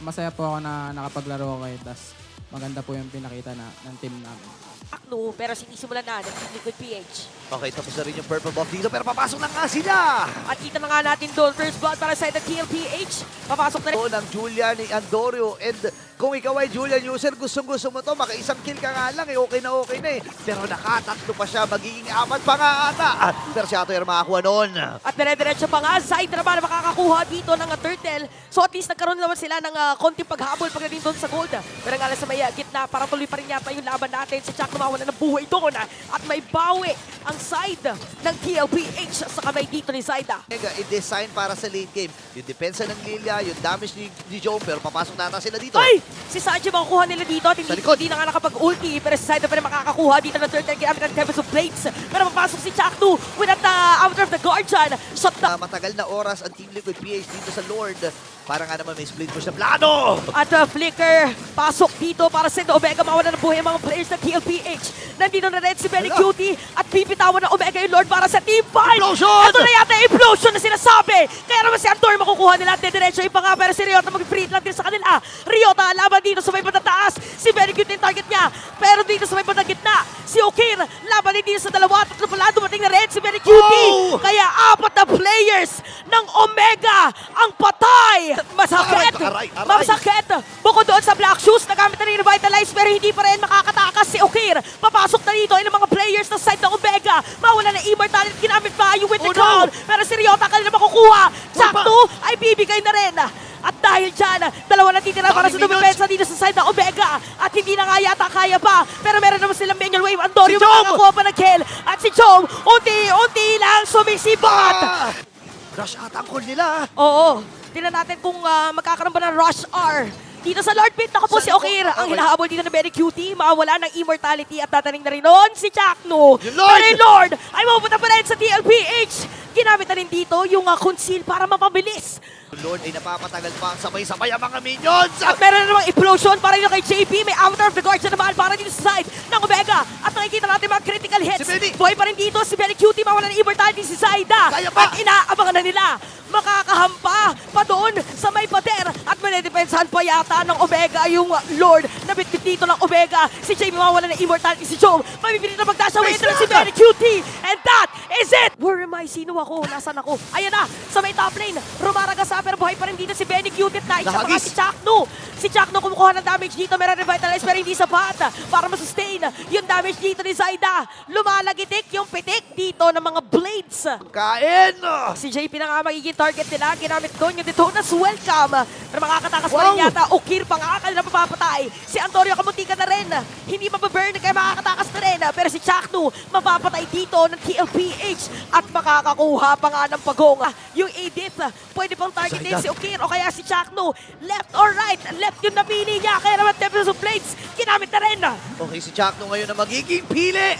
Masaya po ako na nakapaglaro ko kayo, tas maganda po yung pinakita ng team namin. Akno, pero sinisimulan na ng Team Liquid PH. Okay, tapos na rin yung purple buff dito, pero papasok na nga sila! At kita na nga natin doon, first blood para sa TLPH. Papasok na rin. Ng Julian ni Andorio, and kung ikaw ay Julian user, gustong-gusto mo to, maka-isang kill ka nga lang, okay na eh. Pero nakatatlo pa siya, magiging 4 pa nga ata. Pero si Ato yung makakuha noon. At dire-diretso pa nga, side naman na makakakuha dito ng turtle. So at least nagkaroon naman sila ng konting paghabol pagdating doon sa gold. Pero nga lang sa may gitna, para tuloy pa rin yata yung laban natin. Si Chuck lumawala ng buhay doon. At may bawi ang side ng TLPH sa kamay dito ni Zaida. I-design para sa late game. Yung depensa ng Lilia, yung damage ni Joe, pero papasok na ata sila dito. Ay! Si Sanji makukuha nila dito at Sa likod. hindi na nga nakapag-ulti. Pero si Zaida pa rin makakakuha dito ng turtle gamit ng Tempest of Blades. Pero papasok si Chuck 2 with that Outer of the Guardian. Shot down. Matagal na oras ang Team Liquid PH dito sa Lord. Para nga naman may split push na plano! At Flicker, pasok dito para send Omega. Mawala ng buhay ang mga players ng TLPH. Nandito na rin si Benny Cutie at pipitawan ng Omega yung Lord para sa Team 5. Implosion! Ito na yata yung implosion na sinasabi. Kaya naman si Antor makukuha nila at diretso yung pa nga. Pero si Ryota mag-free lang din sa kanila. Ryota laban dito sa may patataas. Si Benny Cutie yung target niya. Pero dito sa may patang gitna, si Okir laban din dito sa dalawa. Tatlo pala dumating na rin si Benny Cutie. Oh! Kaya 4 na players ng Omega ang patay. Masakit! Aray! Masakit! Bukod doon sa Black Shoes, nagamit na rin Revitalize pero hindi pa rin makakatakas si Okir. Papasok na dito yung mga players na side ng Omega. Mawala na Immortality, ginamit pa yung Winter Crown. Pero si Ryota kanina makukuha. Sakto ay bibigay na rin. At dahil dyan, dalawa na titira para sa dumipensa dito sa side ng Omega. At hindi na nga yata kaya pa. Pero meron naman silang Manual Wave. Andorio makakakuha pa ng kill. At si Chom, unti-unti lang sumisibat. Rush ata ang call nila. Oo. Tingnan natin kung magkakaroon ba ng Rush R. Dito sa Lord Pit, naka po si Okir. Ang hinahabol dito ng Benny Cutie. Mawala ng Immortality at tataning na rin noon si Chakno. Yung Lord! Pero yung Lord ay mapupunta pa rin sa TLPH. Ginamit na rin dito yung conceal para mapabilis. Lord ay napapatagal pa ang sabay-sabay ang mga minions. At meron na namang implosion para yun kay JP. May Outer of the Guardian naman para dito sa side ng Omega. At nakikita natin mga critical hits. Si Benny. Boy pa rin dito si Benny Cutie. Mawala ng Immortality si Zaida. Kaya pa. At inaabangan na nila. Makakahampa pa doon sa may pader. At manidepensahan pa yata ng Omega yung Lord na bitbit dito ng Omega. Si JP mawala ng Immortality. Si Joe mabibilit na mag-dash away. Ito si Benny Cutie. And that is it. Where am I? Sino ako? Nasaan ako? Ayan na. Sa may top lane. Rumaragas pero buhay pa rin dito si Benny Cutie at naisya pa nga si Chakno. Si Chakno kumukuha ng damage dito. Meron revitalize pero hindi sapat para masustain yung damage dito ni Zaida. Lumalagitik yung pitik dito ng mga blades. Kain! Si JP na nga magiging target nila. Ginamit doon yung Detonas welcome. Pero makakatakas pa rin yata. Okir pa nga kanila mapapatay. Si Antonio kamuntika na rin. Hindi mababurn kaya makakatakas na rin. Pero si Chakno mapapatay dito ng TLPH at makakakuha pa nga ng pagong. Yung Edith, pwede pang target din si Okir o kaya si Chakno. Left or right? Left yung napili niya. Kaya naman Tempest of Blades, ginamit na rin. Okay, si Chakno ngayon na magiging pili.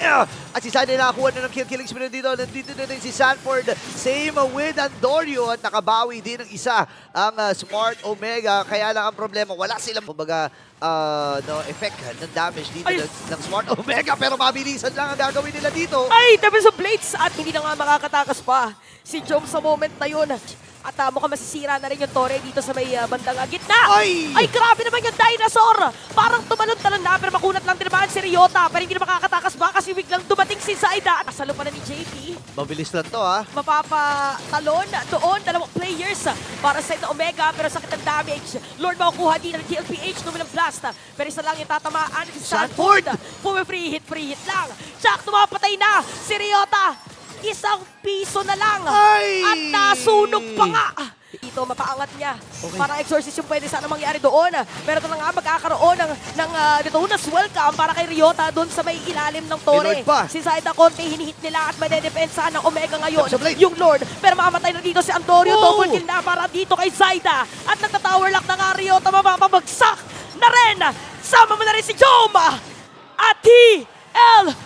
At si Sandy nakakuha na ng killing spree dito. Nandito na rin si Sanford. Same with Andorio. At nakabawi din ng isa ang Smart Omega. Kaya lang ang problema, wala silang kumbaga effect ng damage dito ng Smart Omega. Pero mabilisan lang ang gagawin nila dito. Ay, Tempest of Blades at hindi na nga makakatakas pa si Jom sa moment na yun. At mukhang masisira na rin yung Torre dito sa may bandang gitna. Ay! Ay, grabe naman yung Dinosaur. Parang tumalon-talon na pero makunat lang din naman si Ryota. Pero hindi na makakatakas ba kasi biglang dumating si Zaida. At nasalo pa na ni JP. Mabilis lang to ha. Mapapatalon doon. Dalawang players para sa ng Omega pero sakit ang damage. Lord makukuha din ng TLPH. Numilang blast. Pero isa lang yung tatamaan si Sanford. Free hit lang. Chuck, tumapatay na si Ryota. 1 piso na lang. Ay! At nasunog pa nga. Dito, mapaangat niya. Okay. Parang exorcist yung pwede sana mangyari doon. Pero ito na nga, magkakaroon ng Detonas welcome para kay Ryota doon sa may ilalim ng Torre. Si Zaida Conte, hinihit nila at may dedepensa ng Omega ngayon. Yung Lord. Pero mamatay na dito si Andorio. Double kill na para dito kay Zaida. At nagta-tower lock na nga Ryota, mapapabagsak na rin. Sama mo na rin si Joma at TLPH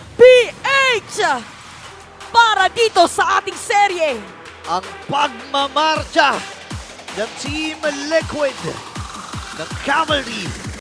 para dito sa ating serye. Ang pagmamarcha ng Team Liquid ng Cavalry